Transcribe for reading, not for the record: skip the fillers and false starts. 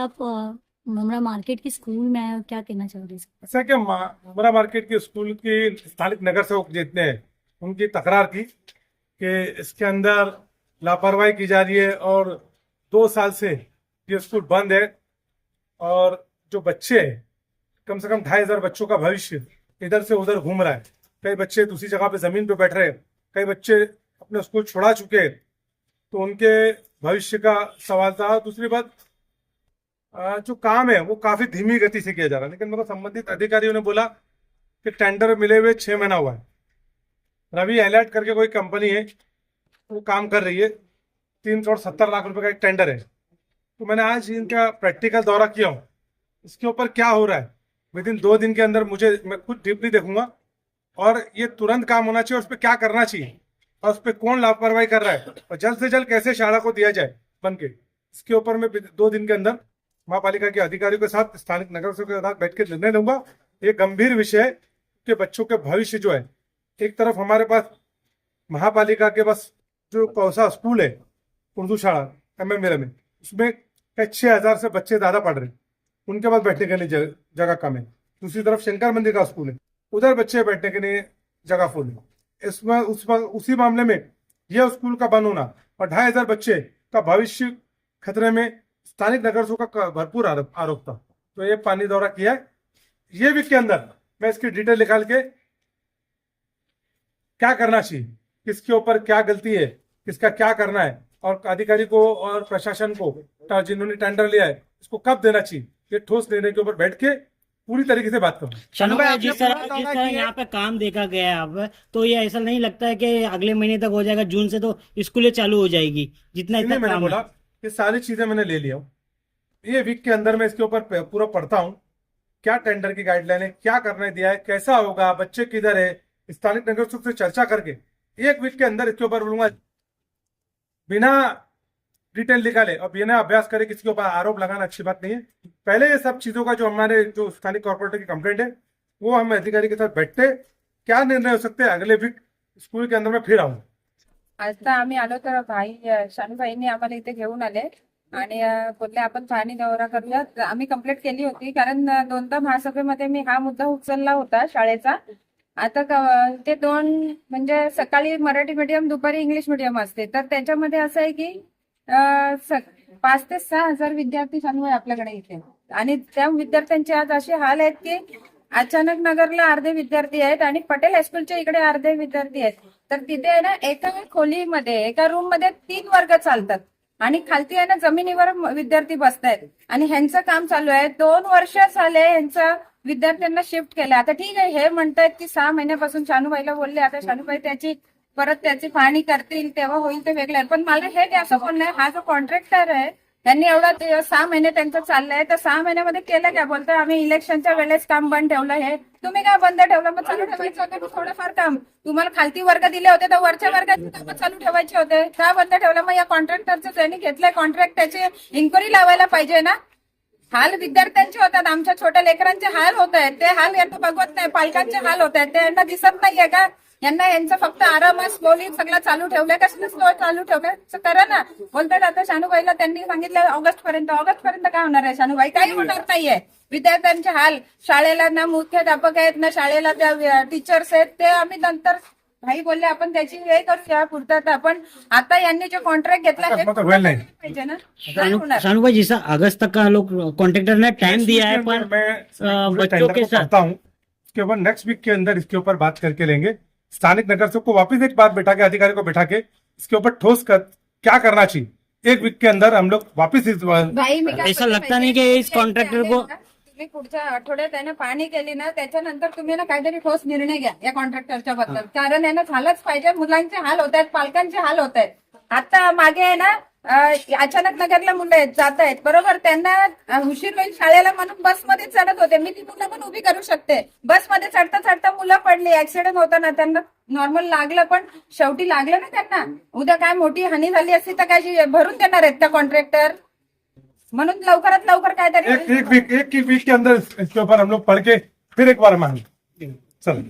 आप मुंब्रा मार्केट की स्कूल में आए हो, क्या कहना चाहोगे इसको? ऐसा कि मुंब्रा मार्केट के स्कूल की स्थानिक नगर सेवक जितने हैं उनकी तकरार थी कि इसके अंदर लापरवाही की जा रही है और 2 साल से ये स्कूल बंद है और जो बच्चे हैं कम से कम 2,500 बच्चों का भविष्य इधर से उधर घूम रहा है। कई बच्चे दूसरी जगह पे जमीन पे बैठ रहे हैं, कई बच्चे अपने स्कूल छुड़ा चुके हैं, तो उनके भविष्य का सवाल था। दूसरी बात, जो काम है वो काफी धीमी गति से किया जा रहा है, लेकिन मेरे को संबंधित अधिकारियों ने बोला कि टेंडर मिले हुए 6 महीना हुआ है। रवि एलर्ट करके कोई कंपनी है, वो काम कर रही है, 370 लाख रुपए का एक टेंडर है। तो मैंने आज इनका प्रैक्टिकल दौरा किया हूँ, इसके ऊपर क्या हो रहा है विद इन 2 दिन के अंदर मैं खुद डीपली देखूंगा और ये तुरंत काम होना चाहिए और उस पर क्या करना चाहिए और उस पर कौन लापरवाही कर रहा है और जल्द से जल्द कैसे शाला को दिया जाए बन के, इसके ऊपर मैं 2 दिन के अंदर महापालिका के अधिकारियों के साथ, स्थानिक नगर सेवकों के साथ बैठ के निर्णय लूंगा। ये गंभीर विषय है कि बच्चों के भविष्य जो है, एक तरफ हमारे पास महापालिका के पास जो कौसा स्कूल है उर्दू शाला MML में, उसमें 6,000 से बच्चे ज्यादा पढ़ रहे हैं, उनके पास बैठने के लिए जगह कम है। दूसरी तरफ शंकर मंदिर का स्कूल है, उधर बच्चे बैठने के लिए जगह फुल है। इसमें उसी मामले में यह स्कूल का बंद होना और 2,500 बच्चे का भविष्य खतरे में, स्थानिक नगर सेवकों का भरपूर आरोप था। तो ये पानी दौरा किया है, ये वीक के अंदर मैं इसकी डिटेल निकाल के क्या करना चाहिए, किसके ऊपर क्या गलती है, किसका क्या करना है और अधिकारी को और प्रशासन को जिन्होंने टेंडर लिया है इसको कब देना चाहिए, ये ठोस निर्णय के ऊपर बैठ के पूरी तरीके से बात करूँ। शानू भाई, जिस तरह यहाँ पे काम देखा गया है अब, तो ये ऐसा नहीं लगता है कि अगले महीने तक हो जाएगा? जून से तो स्कूलें चालू हो जाएगी, जितना इतना मैंने काम बोला है। ये सारी चीजें मैंने ले लिया हूँ, ये वीक के अंदर मैं इसके ऊपर पूरा पढ़ता हूँ, क्या टेंडर की गाइडलाइन है, क्या करने दिया है, कैसा होगा, बच्चे किधर है, स्थानिक नगर सेवक से चर्चा करके 1 वीक के अंदर इसके ऊपर बोलूंगा। बिना डिटेल निकाले और बिना अभ्यास करे किसी के ऊपर आरोप लगाना अच्छी बात नहीं है। पहले ये सब चीजों का जो हमारे जो स्थानिक कॉर्पोरेटर की कंप्लेंट है वो हम अधिकारी के साथ बैठते, क्या निर्णय हो सकते हैं अगले वीक स्कूल के अंदर मैं फिर आऊँ। आता आम्ही आलो तर शानूभाईंनी आम्हाला इथे घेऊन आले आणि बोलले आपण पाहणी दौरा करूया। आम्ही कंप्लेंट केली होती कारण 2दा महासभेमध्ये मी हा मुद्दा उचलला होता शाळेचा। आता ते 2 म्हणजे सकाळी मराठी मीडियम, दुपारी इंग्लिश मीडियम असते, तर त्याच्यामध्ये असं आहे की 5 ते 6 हजार विद्यार्थी शानूभाई आपल्याकडे इथे, आणि त्या विद्यार्थ्यांचे आज असे हाल आहेत की अचानक नगरला अर्धे विद्यार्थी आहेत आणि पटेल हायस्कूलच्या इकडे अर्धे विद्यार्थी आहेत। तर तिथे आहे ना एका खोलीमध्ये, एका रूम मध्ये 3 वर्ग चालतात आणि खालती आहे ना जमिनीवर विद्यार्थी बसतायत आणि ह्यांचं काम चालू आहे। 2 वर्ष झाले ह्यांचा विद्यार्थ्यांना शिफ्ट केलं। आता ठीक आहे, हे म्हणतायत की 6 महिन्यापासून शानूभाईला बोलले, आता शानूभाई त्याची पाहणी करतील तेव्हा होईल ते वेगळं, पण मला हे असं बोलणं आहे, हा जो कॉन्ट्रॅक्टर आहे त्यांनी एवढा 6 महिने त्यांचं चाललंय, तर 6 महिन्यामध्ये केलं काय? बोलतोय आम्ही इलेक्शनच्या वेळेस काम बंद ठेवलं। हे तुम्ही काय बंद ठेवलं? मग चालू ठेवायचं होतं थोडंफार काम। तुम्हाला खालती वर्ग दिले होते तर वरच्या वर्गाची कामं चालू ठेवायचे होते, का बंद ठेवलं? मग या कॉन्ट्रॅक्टरचं त्यांनी घेतलंय कॉन्ट्रॅक्ट, त्याची इन्क्वायरी लावायला पाहिजे ना। हाल विद्यार्थ्यांचे होतात, आमच्या छोट्या लेकरांचे हाल होत आहेत, ते हाल यांना बघवत नाही, पालकांचे हाल होत आहेत, ते यांना दिसत नाहीये का? यांचं फक्त आराम स्लोली सगळं चालू ठेवलंय, कसं स्लो चालू ठेवलंय करा ना। बोलतात आता शानूभाईला त्यांनी सांगितलं ऑगस्ट पर्यंत काय होणार आहे शानूभाई? काही होणार नाहीये। विद्यार्थ्यांचे हाल, शाळेला ना मुख्याध्यापक आहेत ना शाळेला त्या टीचर्स आहेत, ते आम्ही नंतर भाई बोलले आपण त्याची हे करूया पूर्तता, पण आता यांनी जो कॉन्ट्रैक्ट घेतला हे पाहिजे ना। शानू भाई, जैसा अगस्त तक का लोग कॉन्ट्रैक्टर ने टाइम दिया है, पर बच्चों के साथ हूँ इसके ऊपर नेक्स्ट वीक के अंदर इसके ऊपर बात करके लेंगे। स्थानिक नगर सेवक को वापस एक बात बैठा के, अधिकारी को बैठा के इसके ऊपर ठोस क्या करना चाहिए, 1 वीक के अंदर हम लोग वापस ऐसा लगता नहीं कि इस कॉन्ट्रैक्टर को तुम्ही पुढच्या आठवड्यात आहे ना पाहणी केली ना, त्याच्यानंतर तुम्ही ना काहीतरी ठोस निर्णय घ्या या कॉन्ट्रॅक्टरच्या बद्दल, कारण आहे ना झालंच पाहिजे। मुलांचे हाल होत आहेत, पालकांचे हाल होत आहेत। आता मागे आहे ना अचानक नगरला मुलं जात आहेत, बरोबर, त्यांना उशीर होईल शाळेला म्हणून बसमध्ये चढत होते, मी ती मुलं पण उभी करू शकते। बसमध्ये चढता चढता मुलं पडली, ऍक्सिडेंट होताना त्यांना नॉर्मल लागलं, पण शेवटी लागलं ना त्यांना। उद्या काय मोठी हानी झाली असती तर काय भरून देणार आहेत त्या कॉन्ट्रॅक्टर? म्हणून लवकरात लवकर काहीतरी एक वीक के अंदर इसके ऊपर हम लोग पढ़ के फिर एक बार मांगे। चलो।